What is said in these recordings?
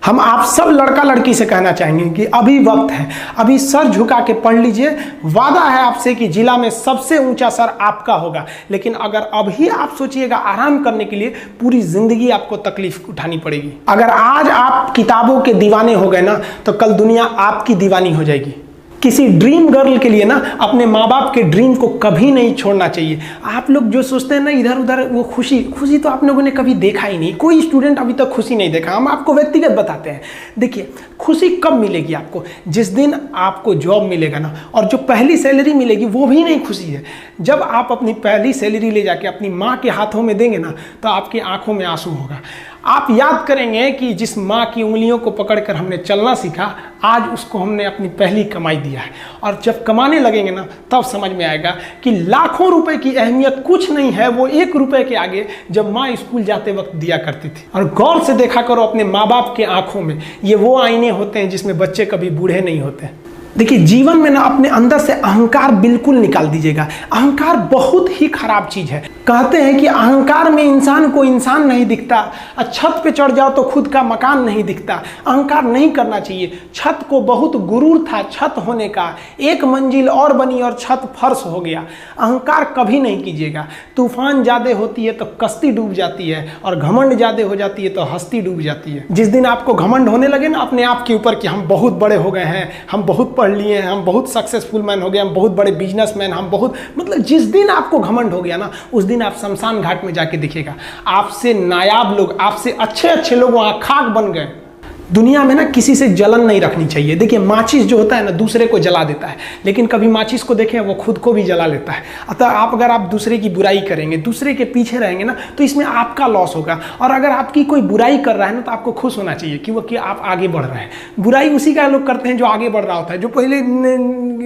हम आप सब लड़का लड़की से कहना चाहेंगे कि अभी वक्त है, अभी सर झुका के पढ़ लीजिए। वादा है आपसे कि जिला में सबसे ऊंचा सर आपका होगा। लेकिन अगर अभी आप सोचिएगा आराम करने के लिए, पूरी जिंदगी आपको तकलीफ उठानी पड़ेगी। अगर आज आप किताबों के दीवाने हो गए ना, तो कल दुनिया आपकी दीवानी हो जाएगी। किसी ड्रीम गर्ल के लिए ना अपने माँ बाप के ड्रीम को कभी नहीं छोड़ना चाहिए। आप लोग जो सोचते हैं ना इधर उधर, वो खुशी तो आप लोगों ने कभी देखा ही नहीं। कोई स्टूडेंट अभी तक खुशी नहीं देखा। हम आपको व्यक्तिगत बताते हैं। देखिए, खुशी कब मिलेगी आपको? जिस दिन आपको जॉब मिलेगा ना, और जो पहली सैलरी मिलेगी वो भी नहीं खुशी है। जब आप अपनी पहली सैलरी ले जाके अपनी माँ के हाथों में देंगे ना, तो आपकी आंखों में आंसू होगा। आप याद करेंगे कि जिस माँ की उंगलियों को पकड़कर हमने चलना सीखा, आज उसको हमने अपनी पहली कमाई दिया है। और जब कमाने लगेंगे ना, तब समझ में आएगा कि लाखों रुपए की अहमियत कुछ नहीं है वो 1 रुपए के आगे, जब माँ स्कूल जाते वक्त दिया करती थी। और गौर से देखा करो अपने माँ बाप के आंखों में, ये वो आईने होते हैं जिसमें बच्चे कभी बूढ़े नहीं होते। देखिए, जीवन में ना अपने अंदर से अहंकार बिल्कुल निकाल दीजिएगा। अहंकार बहुत ही खराब चीज है। कहते हैं कि अहंकार में इंसान को इंसान नहीं दिखता, और छत पे चढ़ जाओ तो खुद का मकान नहीं दिखता। अहंकार नहीं करना चाहिए। छत को बहुत गुरूर था छत होने का, 1 मंजिल और बनी और छत फर्श हो गया। अहंकार कभी नहीं कीजिएगा। तूफान ज्यादा होती है तो कश्ती डूब जाती है, और घमंड ज्यादा हो जाती है तो हस्ती डूब जाती है। जिस दिन आपको घमंड होने लगे ना अपने आप के ऊपर कि हम बहुत बड़े हो गए हैं, हम बहुत पढ़ लिए हैं, हम बहुत सक्सेसफुल मैन हो गए, हम बहुत बड़े बिजनेसमैन, हम बहुत, मतलब जिस दिन आपको घमंड हो गया ना, उस दिन आप शमशान घाट में जाके दिखेगा आपसे नायाब लोग, आपसे अच्छे लोग वहां खाक बन गए। दुनिया में ना किसी से जलन नहीं रखनी चाहिए। देखिए, माचिस जो होता है ना दूसरे को जला देता है, लेकिन कभी माचिस को देखें वो खुद को भी जला लेता है। अतः अगर आप दूसरे की बुराई करेंगे, दूसरे के पीछे रहेंगे ना, तो इसमें आपका लॉस होगा। और अगर आपकी कोई बुराई कर रहा है ना, तो आपको खुश होना चाहिए कि आप आगे बढ़ रहे हैं। बुराई उसी का लोग करते हैं जो आगे बढ़ रहा होता है। जो पहले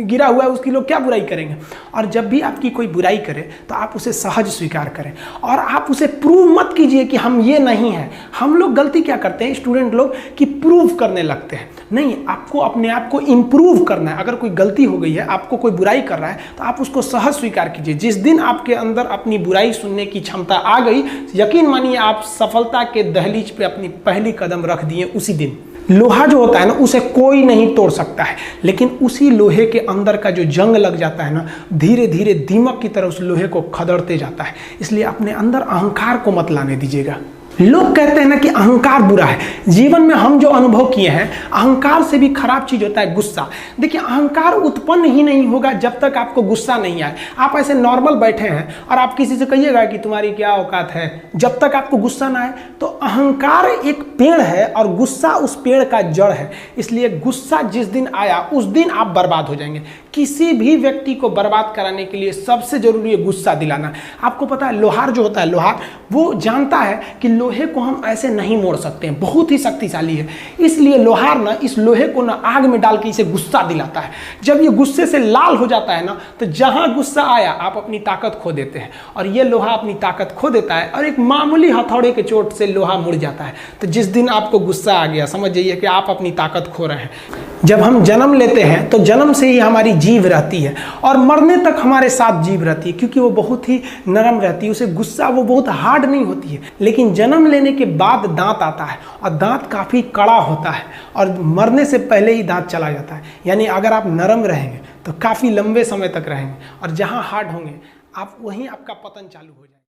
गिरा हुआ है उसकी लोग क्या बुराई करेंगे। और जब भी आपकी कोई बुराई करे तो आप उसे सहज स्वीकार करें, और आप उसे प्रूव मत कीजिए कि हम ये नहीं हैं। हम लोग गलती क्या करते हैं स्टूडेंट लोग, कि प्रूव करने लगते हैं। नहीं, आपको अपने आप को इंप्रूव करना है। अगर कोई गलती हो गई है, आपको कोई बुराई कर रहा है, तो आप उसको सहज स्वीकार कीजिए। जिस दिन आपके अंदर अपनी बुराई सुनने की क्षमता आ गई, यकीन मानिए आप सफलता के दहलीज पे अपनी पहली कदम रख दिए उसी दिन। लोहा जो होता है ना, उसे कोई नहीं तोड़ सकता है, लेकिन उसी लोहे के अंदर का जो जंग लग जाता है ना, धीरे धीरे दीमक की तरह उस लोहे को खदड़ते जाता है। इसलिए अपने अंदर अहंकार को मत लाने दीजिएगा। लोग कहते हैं ना कि अहंकार बुरा है। जीवन में हम जो अनुभव किए हैं, अहंकार से भी खराब चीज होता है गुस्सा। देखिए, अहंकार उत्पन्न ही नहीं होगा जब तक आपको गुस्सा नहीं आए। आप ऐसे नॉर्मल बैठे हैं और आप किसी से कहिएगा कि तुम्हारी क्या औकात है, जब तक आपको गुस्सा ना आए। तो अहंकार एक पेड़ है और गुस्सा उस पेड़ का जड़ है। इसलिए गुस्सा जिस दिन आया उस दिन आप बर्बाद हो जाएंगे। किसी भी व्यक्ति को बर्बाद कराने के लिए सबसे जरूरी है गुस्सा दिलाना। आपको पता है, लोहार जो होता है, लोहार वो जानता है कि लोहे को हम ऐसे नहीं मोड़ सकते हैं, बहुत ही शक्तिशाली है। इसलिए लोहार ना इस लोहे को ना आग में डाल के इसे गुस्सा दिलाता है। जब ये गुस्से से लाल हो जाता है ना, तो जहां गुस्सा आया आप अपनी ताकत खो देते हैं, और ये लोहा अपनी ताकत खो देता है, और एक मामूली हथौड़े के चोट से लोहा मुड़ जाता है। तो जिस दिन आपको गुस्सा आ गया, समझ जाइए कि आप अपनी ताकत खो रहे हैं। जब हम जन्म लेते हैं तो जन्म से ही हमारी जीभ रहती है, और मरने तक हमारे साथ जीभ रहती है, क्योंकि वो बहुत ही नरम रहती है। उसे गुस्सा वो बहुत हार्ड नहीं होती है। लेकिन जन्म लेने के बाद दांत आता है, और दांत काफी कड़ा होता है, और मरने से पहले ही दांत चला जाता है। यानी अगर आप नरम रहेंगे तो काफी लंबे समय तक रहेंगे, और जहां हार्ड होंगे आप वहीं आपका पतन चालू हो जाएगा।